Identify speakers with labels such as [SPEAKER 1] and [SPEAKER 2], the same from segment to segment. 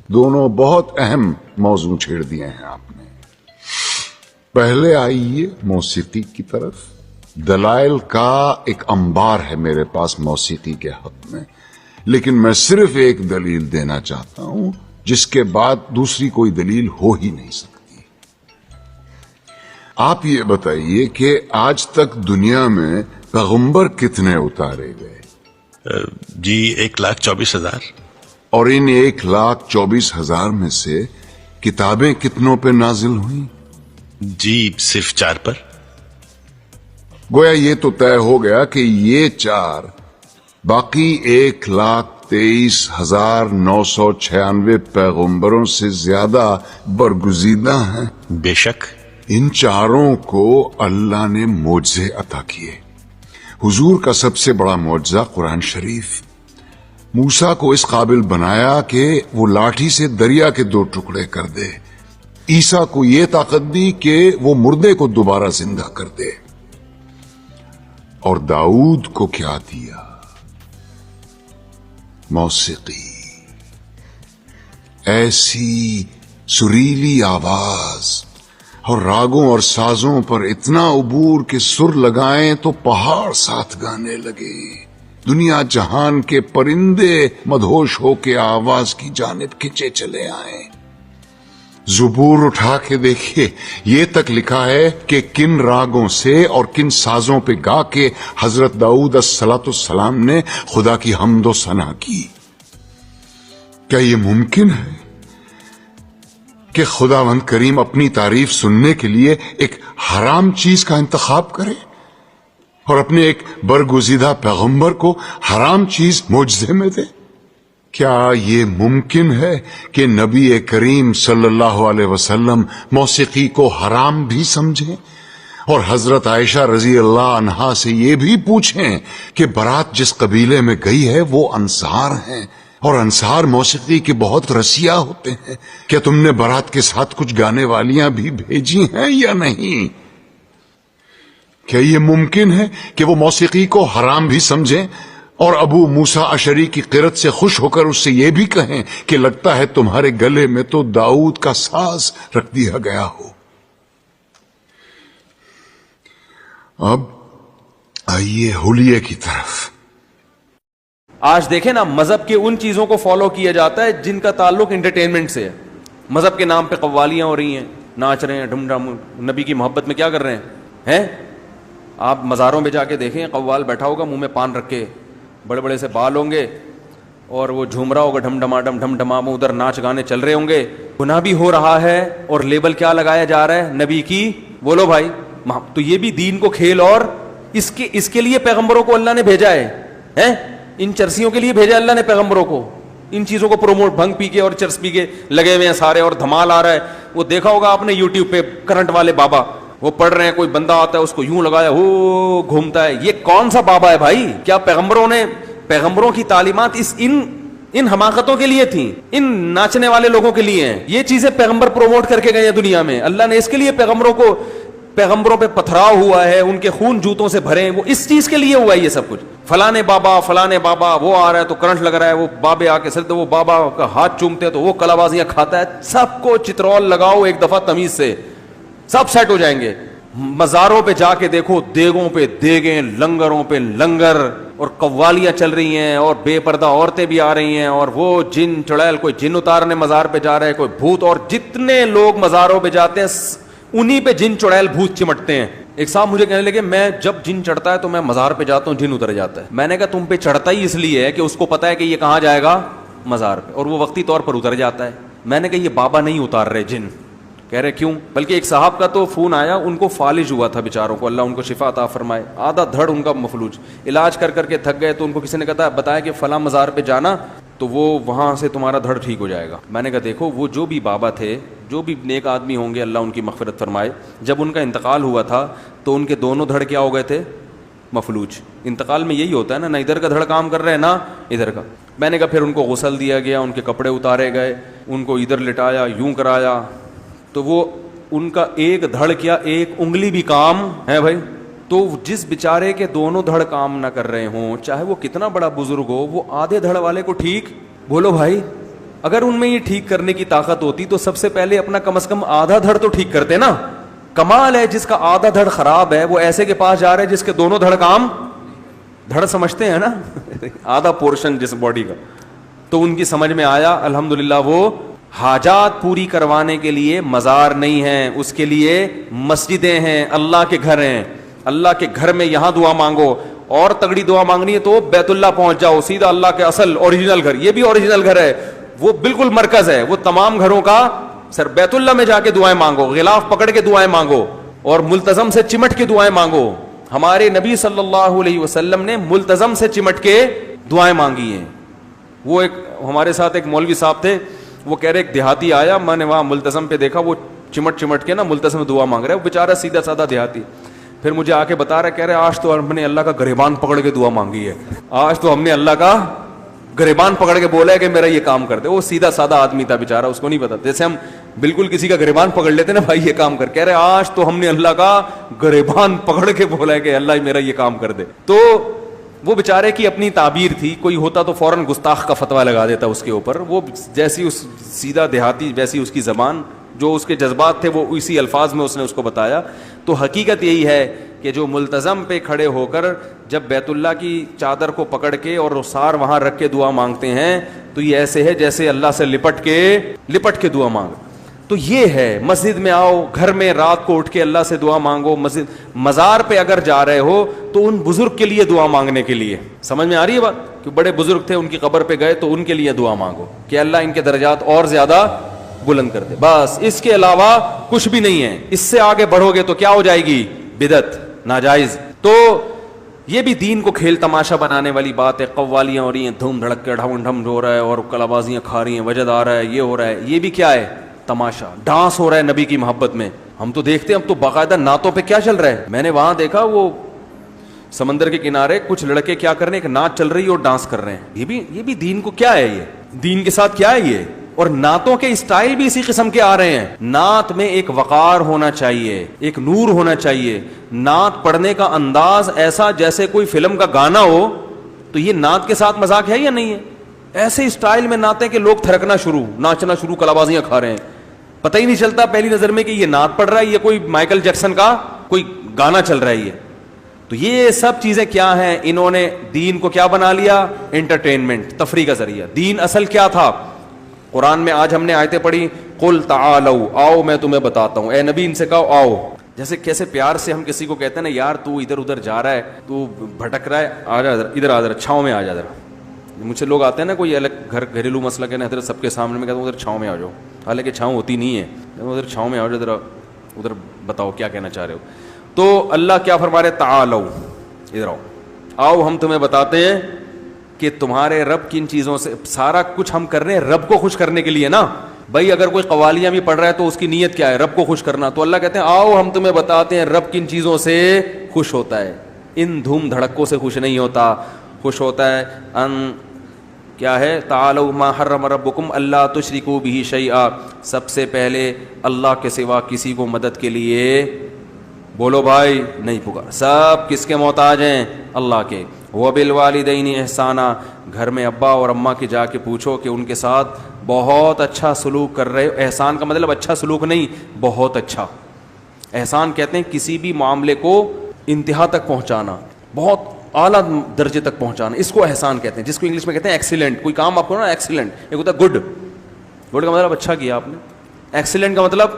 [SPEAKER 1] دونوں بہت اہم موضوع چھیڑ دیے ہیں آپ نے. پہلے آئیے موسیقی کی طرف. دلائل کا ایک انبار ہے میرے پاس موسیقی کے حق میں، لیکن میں صرف ایک دلیل دینا چاہتا ہوں جس کے بعد دوسری کوئی دلیل ہو ہی نہیں سکتی. آپ یہ بتائیے کہ آج تک دنیا میں پیغمبر کتنے اتارے گئے؟
[SPEAKER 2] جی 1,24,000.
[SPEAKER 1] اور ان 1,24,000 میں سے کتابیں کتنوں پہ نازل ہوئیں؟
[SPEAKER 2] جی صرف 4 پر.
[SPEAKER 1] گویا یہ تو طے ہو گیا کہ یہ 4 باقی 1,23,996 پیغمبروں سے زیادہ برگزیدہ ہیں.
[SPEAKER 2] بے شک.
[SPEAKER 1] ان 4 کو اللہ نے معجزے عطا کیے. حضور کا سب سے بڑا معجزہ قرآن شریف. موسیٰ کو اس قابل بنایا کہ وہ لاٹھی سے دریا کے 2 ٹکڑے کر دے. عیسیٰ کو یہ طاقت دی کہ وہ مردے کو دوبارہ زندہ کر دے. اور داؤد کو کیا دیا؟ موسیقی. ایسی سریلی آواز اور راگوں اور سازوں پر اتنا عبور کہ سر لگائیں تو پہاڑ ساتھ گانے لگے. دنیا جہان کے پرندے مدہوش ہو کے آواز کی جانب کھنچے چلے آئیں. زبور اٹھا کے دیکھیے، یہ تک لکھا ہے کہ کن راگوں سے اور کن سازوں پہ گا کے حضرت داؤد السلام نے خدا کی حمد و ثنا کی. کیا یہ ممکن ہے کہ خداوند کریم اپنی تعریف سننے کے لیے ایک حرام چیز کا انتخاب کرے اور اپنے ایک برگزیدہ پیغمبر کو حرام چیز معجزے میں دے؟ کیا یہ ممکن ہے کہ نبی کریم صلی اللہ علیہ وسلم موسیقی کو حرام بھی سمجھیں اور حضرت عائشہ رضی اللہ عنہا سے یہ بھی پوچھیں کہ برات جس قبیلے میں گئی ہے وہ انصار ہیں اور انصار موسیقی کے بہت رسیا ہوتے ہیں، کیا تم نے برات کے ساتھ کچھ گانے والیاں بھی بھیجی ہیں یا نہیں؟ کیا یہ ممکن ہے کہ وہ موسیقی کو حرام بھی سمجھیں اور ابو موسیٰ اشعری کی قرت سے خوش ہو کر اس سے یہ بھی کہیں کہ لگتا ہے تمہارے گلے میں تو داؤد کا ساز رکھ دیا گیا ہو؟ اب آئیے حلیے کی طرف.
[SPEAKER 3] آج دیکھیں نا، مذہب کے ان چیزوں کو فالو کیا جاتا ہے جن کا تعلق انٹرٹینمنٹ سے ہے. مذہب کے نام پہ قوالیاں ہو رہی ہیں، ناچ رہے ہیں، ڈھم ڈھم. نبی کی محبت میں کیا کر رہے ہیں؟ آپ مزاروں میں جا کے دیکھیں، قوال بیٹھا ہوگا منہ میں پان رکھ کے، بڑے بڑے سے بال ہوں گے اور وہ جھوم رہا ہوگا ڈھم ڈھما ڈھم ڈھما، ادھر ناچ گانے چل رہے ہوں گے. گناہ بھی ہو رہا ہے اور لیبل کیا لگایا جا رہا ہے؟ نبی کی. بولو بھائی، تو یہ بھی دین کو کھیل. اور اس کے لیے پیغمبروں کو اللہ نے بھیجا ہے. ان چرسیوں کے لیے بھیجا اللہ نے پیغمبروں کو، ان چیزوں کو پروموٹ. بھنگ پی کے اور چرس پی کے لگے ہوئے ہیں سارے اور دھمال آ رہا ہے. وہ دیکھا ہوگا آپ نے یوٹیوب پہ کرنٹ والے بابا، وہ پڑھ رہے ہیں، کوئی بندہ آتا ہے اس کو یوں لگایا وہ گھومتا ہے. یہ کون سا بابا ہے بھائی؟ کیا پیغمبروں کی تعلیمات ان حماقتوں کے لیے تھیں، ان ناچنے والے لوگوں کے لیے ہیں؟ یہ چیزیں پیغمبر پروموٹ کر کے گئے ہیں دنیا میں. اللہ نے اس کے لیے پیغمبروں پہ پتھراؤ ہوا ہے، ان کے خون جوتوں سے بھرے ہیں. وہ اس چیز کے لیے ہوا ہے یہ سب کچھ. فلانے بابا وہ آ رہا ہے تو کرنٹ لگ رہا ہے، وہ بابے آ کے سلتے، وہ بابا کا ہاتھ چومتے ہیں تو وہ کلابازیاں کھاتا ہے. سب کو چترول لگاؤ ایک دفعہ تمیز سے، سب سیٹ ہو جائیں گے. مزاروں پہ جا کے دیکھو، دیگوں پہ دیگیں، لنگروں پہ لنگر، اور قوالیاں چل رہی ہیں اور بے پردہ عورتیں بھی آ رہی ہیں اور وہ جن چڑیل، کوئی جن اتارنے مزار پہ جا رہے ہیں، کوئی بھوت. اور جتنے لوگ مزاروں پہ جاتے ہیں انہی پہ جن چڑیل بھوت چمٹتے ہیں. ایک صاحب مجھے کہنے لگے میں جب جن چڑھتا ہے تو میں مزار پہ جاتا ہوں جن اتر جاتا ہے. میں نے کہا تم پہ چڑھتا ہی اس لیے ہے کہ اس کو پتا ہے کہ یہ کہاں جائے گا، مزار پہ، اور وہ وقتی طور پر اتر جاتا ہے. میں نے کہا یہ بابا نہیں اتار رہے جن. کہہ رہے کیوں؟ بلکہ ایک صاحب کا تو فون آیا، ان کو فالج ہوا تھا بیچاروں کو، اللہ ان کو شفا عطا فرمائے. آدھا دھڑ ان کا مفلوج، علاج کر کر کے تھک گئے. تو ان کو کسی نے بتایا کہ فلاں مزار پہ جانا تو وہ وہاں سے تمہارا دھڑ ٹھیک ہو جائے گا. میں نے کہا دیکھو، وہ جو بھی بابا تھے، جو بھی نیک آدمی ہوں گے، اللہ ان کی مغفرت فرمائے، جب ان کا انتقال ہوا تھا تو ان کے دونوں دھڑ کیا ہو گئے تھے؟ مفلوج. انتقال میں یہی ہوتا ہے نا ادھر کا دھڑ کام کر رہے ہیں نہ ادھر کا. میں نے کہا پھر ان کو غسل دیا گیا، ان کے کپڑے اتارے گئے، ان کو ادھر لٹایا، یوں کرایا، تو وہ ان کا ایک دھڑ کیا ایک انگلی بھی کام ہے بھائی. تو جس بیچارے کے دونوں دھڑ کام نہ کر رہے ہوں، چاہے وہ کتنا بڑا بزرگ ہو، وہ آدھے دھڑ والے کو ٹھیک. بولو بھائی، اگر ان میں یہ ٹھیک کرنے کی طاقت ہوتی تو سب سے پہلے اپنا کم از کم آدھا دھڑ تو ٹھیک کرتے نا. کمال ہے جس کا آدھا دھڑ خراب ہے وہ ایسے کے پاس جا رہا ہے جس کے دونوں دھڑ کام, دھڑ سمجھتے ہیں نا آدھا پورشن جس باڈی کا. تو ان کی سمجھ میں آیا الحمدللہ وہ حاجات پوری کروانے کے لیے مزار نہیں ہیں, اس کے لیے مسجدیں ہیں, اللہ کے گھر ہیں. اللہ کے گھر میں یہاں دعا مانگو, اور تگڑی دعا مانگنی ہے تو بیت اللہ پہنچ جاؤ, سیدھا اللہ کے اصل اوریجنل گھر. یہ بھی اوریجنل گھر ہے, وہ بالکل مرکز ہے, وہ تمام گھروں کا سر. بیت اللہ میں جا کے دعائیں مانگو, غلاف پکڑ کے دعائیں مانگو, اور ملتزم سے چمٹ کے دعائیں مانگو. ہمارے نبی صلی اللہ علیہ وسلم نے ملتزم سے چمٹ کے دعائیں مانگی ہیں. وہ ایک ہمارے ساتھ ایک مولوی صاحب تھے, وہ کہہ رہے ایک دیہاتی آیا, میں نے وہاں ملتزم پہ دیکھا وہ چمٹ کے نا ملتزم دعا مانگ رہا ہے, وہ بیچارہ سیدھا سادہ دیہاتی. پھر مجھے آ کے بتا رہا, کہہ رہے آج تو ہم نے اللہ کا گریبان پکڑ کے دعا مانگی ہے, آج تو ہم نے اللہ کا گریبان پکڑ کے بولا ہے کہ میرا یہ کام کر دے. وہ سیدھا سادہ آدمی تھا بیچارہ, اس کو نہیں پتا. جیسے ہم بالکل کسی کا گریبان پکڑ لیتے نا, بھائی یہ کام کر, کہہ رہے آج تو ہم نے اللہ کا گریبان پکڑ کے بولا ہے کہ اللہ میرا یہ کام کر دے. تو وہ بیچارے کی اپنی تعبیر تھی, کوئی ہوتا تو فوراً گستاخ کا فتویٰ لگا دیتا اس کے اوپر. وہ جیسی اس سیدھا دیہاتی ویسی اس کی زبان, جو اس کے جذبات تھے وہ اسی الفاظ میں اس نے اس کو بتایا. تو حقیقت یہی ہے کہ جو ملتزم پہ کھڑے ہو کر جب بیت اللہ کی چادر کو پکڑ کے اور رخسار وہاں رکھ کے دعا مانگتے ہیں تو یہ ایسے ہے جیسے اللہ سے لپٹ کے دعا مانگ. تو یہ ہے مسجد میں آؤ, گھر میں رات کو اٹھ کے اللہ سے دعا مانگو. مزار پہ اگر جا رہے ہو تو ان بزرگ کے لیے دعا مانگنے کے لیے, سمجھ میں آ رہی ہے بات, کہ بڑے بزرگ تھے ان کی قبر پہ گئے تو ان کے لیے دعا مانگو کہ اللہ ان کے درجات اور زیادہ بلند کر دے. بس اس کے علاوہ کچھ بھی نہیں ہے. اس سے آگے بڑھو گے تو کیا ہو جائے گی, بدعت, ناجائز. تو یہ بھی دین کو کھیل تماشا بنانے والی بات ہے. قوالیاں ہو رہی ہیں, دھوم دھڑک کے ڈھم ڈھم ہو رہا ہے, اور کلابازیاں کھا رہی ہیں, وجد آ رہا ہے, یہ ہو رہا ہے. یہ بھی کیا ہے, تماشا, ڈانس ہو رہا ہے نبی کی محبت میں. ہم تو دیکھتے ہیں, ہم تو باقاعدہ نعتوں پہ کیا چل رہا ہے. میں نے وہاں دیکھا وہ سمندر کے کنارے کچھ لڑکے کیا کر رہے ہیں, ایک نعت چل رہی ہے اور ڈانس کر رہے ہیں. یہ بھی دین کو کیا ہے, یہ دین کے ساتھ کیا ہے یہ. اور نعتوں کے اسٹائل بھی اسی قسم کے آ رہے ہیں. نعت میں ایک وقار ہونا چاہیے, ایک نور ہونا چاہیے. نعت پڑھنے کا انداز ایسا جیسے کوئی فلم کا گانا ہو. تو یہ نعت کے ساتھ مذاق ہے یا نہیں ہے. ایسے اسٹائل میں نعتیں کہ لوگ تھرکنا شروع, ناچنا شروع, کلابازیاں کھا رہے ہیں. پتہ ہی نہیں چلتا پہلی نظر میں کہ یہ نعت پڑھ رہا ہے, یہ کوئی مائیکل جیکسن کا کوئی گانا چل رہا ہے یہ. تو یہ سب چیزیں کیا ہیں, انہوں نے دین کو کیا بنا لیا, انٹرٹینمنٹ, تفریح کا ذریعہ. دین اصل کیا تھا. قرآن میں آج ہم نے آیتیں پڑھی, قل تعالوا, آؤ میں تمہیں بتاتا ہوں. اے نبی ان سے کہو آؤ. جیسے کیسے پیار سے ہم کسی کو کہتے ہیں نا, یار تو ادھر ادھر جا رہا ہے, تو بھٹک رہا ہے, آ جا ادھر, آ جا چھاؤں میں آ جا ذرا. مجھ سے لوگ آتے ہیں نا کوئی الگ گھریلو مسئلہ کہنا حضرت سب کے سامنے, میں کہتا ہوں ادھر چھاؤں میں آ جاؤ, حالانکہ چھاؤں ہوتی نہیں ہے. ادھر چھاؤں میں آ جاؤ ذرا, ادھر بتاؤ کیا کہنا چاہ رہے ہو. تو اللہ کیا فرما رہے, تعالوا, ادھر آؤ, آؤ ہم تمہیں بتاتے ہیں کہ تمہارے رب کن چیزوں سے. سارا کچھ ہم کر رہے ہیں رب کو خوش کرنے کے لیے نا بھائی. اگر کوئی قوالیاں بھی پڑھ رہا ہے تو اس کی نیت کیا ہے, رب کو خوش کرنا. تو اللہ کہتے ہیں آؤ ہم تمہیں بتاتے ہیں رب کن چیزوں سے خوش ہوتا ہے. ان دھوم دھڑکوں سے خوش نہیں ہوتا, خوش ہوتا ہے ان کیا ہے, تعالوا ما حرم ربکم اللہ تشرکوا بہ شیئا. سب سے پہلے اللہ کے سوا کسی کو مدد کے لیے بولو بھائی نہیں پکار. سب کس کے محتاج ہیں, اللہ کے. وبالوالدین احسانا, گھر میں ابا اور اماں کے جا کے پوچھو کہ ان کے ساتھ بہت اچھا سلوک کر رہے ہو. احسان کا مطلب اچھا سلوک نہیں, بہت اچھا. احسان کہتے ہیں کسی بھی معاملے کو انتہا تک پہنچانا, بہت اعلیٰ درجے تک پہنچانا, اس کو احسان کہتے ہیں, جس کو انگلش میں کہتے ہیں ایکسیلنٹ. کوئی کام آپ کو نا ایکسیلنٹ, ایک ہوتا ہے گڈ. گڈ کا مطلب اچھا کیا آپ نے, ایکسیلنٹ کا مطلب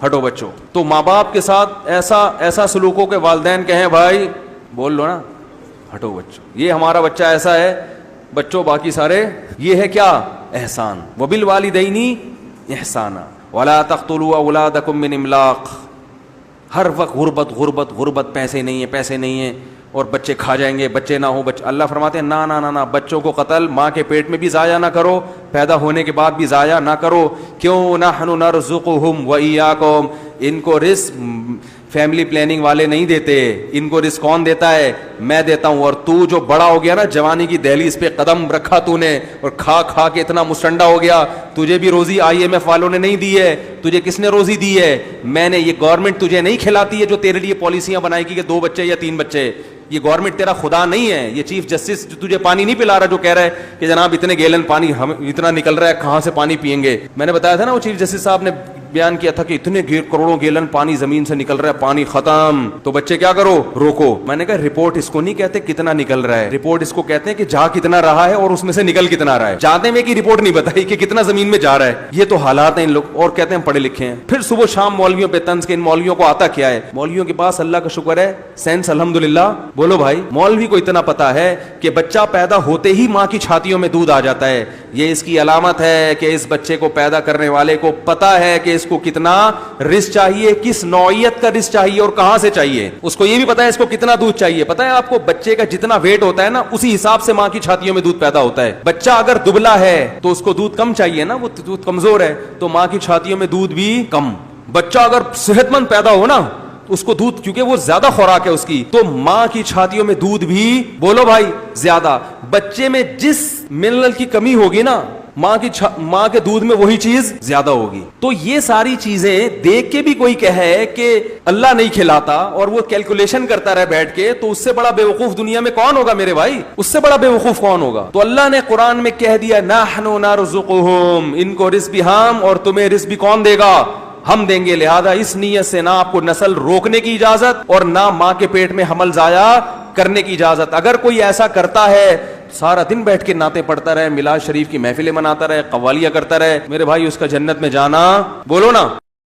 [SPEAKER 3] ہٹو بچوں. تو ماں باپ کے ساتھ ایسا سلوک ہو کہ والدین کہیں بھائی بول لو نا ہٹو بچوں, یہ ہمارا بچہ ایسا ہے, بچوں باقی سارے, یہ ہے کیا احسان. وبالوالدین احسانا ولا تقتلوا اولادکم من املاق. ہر وقت غربت غربت غربت, پیسے نہیں ہیں پیسے نہیں ہیں, اور بچے کھا جائیں گے, بچے نہ ہو. اللہ فرماتے ہیں نا نا نا نا, بچوں کو قتل ماں کے پیٹ میں بھی ضائع نہ کرو, پیدا ہونے کے بعد بھی ضائع نہ کرو. کیوں, نحن نرزقہم وایاکم. ان کو رزق فیملی پلاننگ والے نہیں دیتے, ان کو رزق کون دیتا ہے, میں دیتا ہوں. اور تو جو بڑا ہو گیا نا, جوانی کی دہلیز پہ قدم رکھا تو نے, اور کھا کھا کے اتنا مسٹنڈا ہو گیا, تجھے بھی روزی IMF والوں نے نہیں دی ہے. تجھے کس نے روزی دی ہے, میں نے. یہ گورنمنٹ تجھے نہیں کھلاتی ہے جو تیرے لیے پالیسیاں بنائے گی کہ 2 بچے یا 3 بچے. یہ گورنمنٹ تیرا خدا نہیں ہے, یہ چیف جسٹس جو تجھے پانی نہیں پلا رہا, جو کہہ رہا ہے کہ جناب اتنے گیلن پانی ہم اتنا نکل رہا ہے, کہاں سے پانی پیئیں گے. میں نے بتایا تھا نا, وہ چیف جسٹس صاحب نے بیان کیا تھا کہ اتنے کروڑوں گیلن پانی زمین سے نکل رہا ہے, پانی ختم. تو بچے کیا کرو, روکو. میں نے کہا رپورٹ اس کو نہیں کہتے کتنا نکل رہا ہے, رپورٹ اس کو کہتے ہیں کہ جا کتنا رہا ہے اور اس میں سے نکل کتنا رہا ہے. جانے میں کی رپورٹ نہیں بتائی کہ کتنا زمین میں جا رہا ہے. یہ تو حالات ہیں ان لوگ, اور کہتے ہیں پڑھے لکھے ہیں. پھر صبح شام مولویوں پہ طنز کے, ان مولویوں کو آتا کیا ہے. مولویوں کے پاس اللہ کا شکر ہے سینس الحمدللہ, بولو بھائی. مولوی کو اتنا پتا ہے کہ بچہ پیدا ہوتے ہی ماں کی چھاتیوں میں دودھ آ جاتا ہے, یہ اس کی علامت ہے کہ اس بچے کو پیدا کرنے والے کو پتا ہے کہ اس کو کتنا رزق چاہیے, کس نوعیت کا رزق چاہیے اور کہاں سے چاہیے. اس کو یہ بھی پتا ہے اس کو کتنا دودھ چاہیے. پتا ہے آپ کو, بچے کا جتنا ویٹ ہوتا ہے نا, اسی حساب سے ماں کی چھاتیوں میں دودھ پیدا ہوتا ہے. بچہ اگر دبلا ہے تو اس کو دودھ کم چاہیے نا, وہ دودھ کمزور ہے تو ماں کی چھاتیوں میں دودھ بھی کم. بچہ اگر صحت مند پیدا ہو نا, اس کو دودھ, کیونکہ وہ زیادہ خوراک ہے اس کی, تو ماں کی چھاتیوں میں دودھ بھی, بولو بھائی, زیادہ. بچے میں جس منرل کی کمی ہوگی نا, ماں کے دودھ میں وہی چیز زیادہ ہوگی. تو یہ ساری چیزیں دیکھ کے بھی کوئی کہے کہ اللہ نہیں کھلاتا اور وہ کیلکولیشن کرتا رہے بیٹھ کے, تو اس سے بڑا بے وقوف دنیا میں کون ہوگا میرے بھائی, اس سے بڑا بے وقوف کون ہوگا. تو اللہ نے قرآن میں کہہ دیا نحن نرزقہم, ان کو رزق بھی ہم اور تمہیں رزق بھی کون دے گا, ہم دیں گے. لہذا اس نیت سے نہ آپ کو نسل روکنے کی اجازت اور نہ ماں کے پیٹ میں حمل ضائع کرنے کی اجازت. اگر کوئی ایسا کرتا ہے, سارا دن بیٹھ کے نعتیں پڑھتا رہے, میلاد شریف کی محفلیں مناتا رہے, قوالیاں کرتا رہے, میرے بھائی اس کا جنت میں جانا, بولو نا,